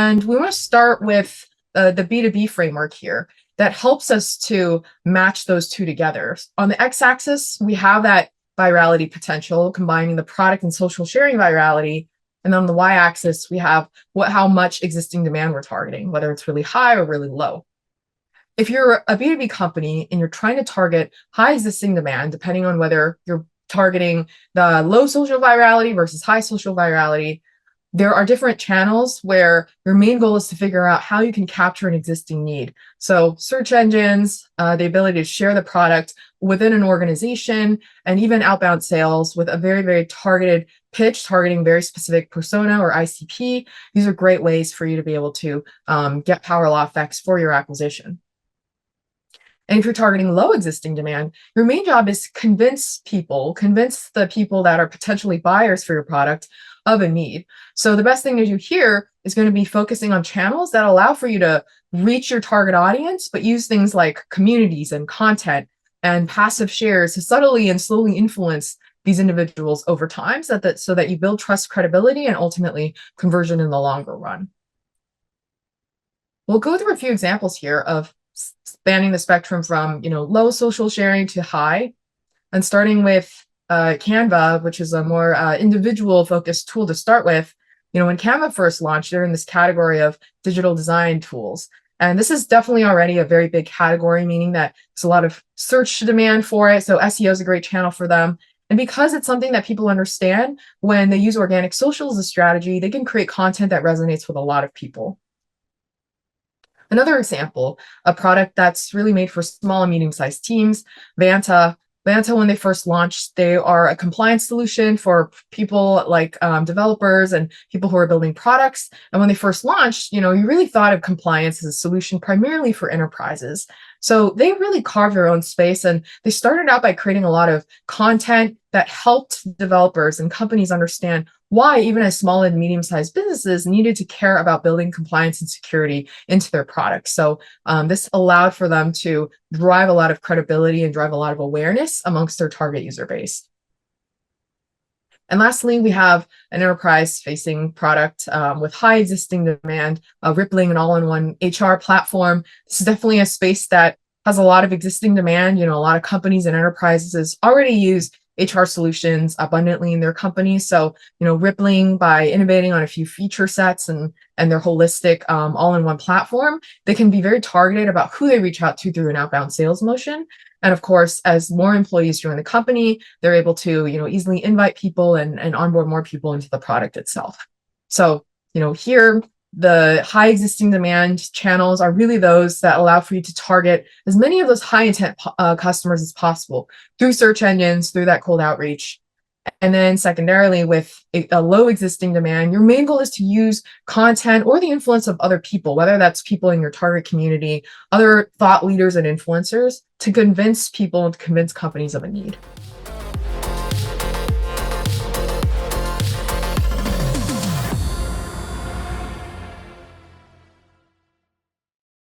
And we want to start with the B2B framework here that helps us to match those two together. On the x-axis, we have that virality potential, combining the product and social sharing virality. And on the y-axis, we have how much existing demand we're targeting, whether it's really high or really low. If you're a B2B company and you're trying to target high existing demand, depending on whether you're targeting the low social virality versus high social virality, there are different channels where your main goal is to figure out how you can capture an existing need. So search engines, the ability to share the product within an organization, and even outbound sales with a very, very targeted pitch targeting very specific persona or ICP. These are great ways for you to be able to get power law effects for your acquisition. And if you're targeting low existing demand, your main job is convince the people that are potentially buyers for your product of a need. So the best thing to do here is going to be focusing on channels that allow for you to reach your target audience, but use things like communities and content and passive shares to subtly and slowly influence these individuals over time so that you build trust, credibility, and ultimately conversion in the longer run. We'll go through a few examples here of spanning the spectrum from low social sharing to high, and starting with Canva, which is a more individual focused tool to start with. When Canva first launched, they're in this category of digital design tools. And this is definitely already a very big category, meaning that there's a lot of search demand for it. So SEO is a great channel for them. And because it's something that people understand, when they use organic social as a strategy, they can create content that resonates with a lot of people. Another example, a product that's really made for small and medium-sized teams, Vanta. Vanta, when they first launched, they are a compliance solution for people like developers and people who are building products. And when they first launched, you really thought of compliance as a solution primarily for enterprises. So they really carved their own space, and they started out by creating a lot of content that helped developers and companies understand why even as small and medium-sized businesses needed to care about building compliance and security into their products. So this allowed for them to drive a lot of credibility and drive a lot of awareness amongst their target user base. And lastly, we have an enterprise-facing product with high existing demand, Rippling, an all-in-one HR platform. This is definitely a space that has a lot of existing demand. A lot of companies and enterprises already use HR solutions abundantly in their companies. So, Rippling, by innovating on a few feature sets and their holistic all-in-one platform, they can be very targeted about who they reach out to through an outbound sales motion. And of course, as more employees join the company, they're able to, easily invite people and onboard more people into the product itself. So, here, the high existing demand channels are really those that allow for you to target as many of those high intent customers as possible through search engines, through that cold outreach. And then secondarily, with a low existing demand, your main goal is to use content or the influence of other people, whether that's people in your target community, other thought leaders and influencers, to convince people and to convince companies of a need.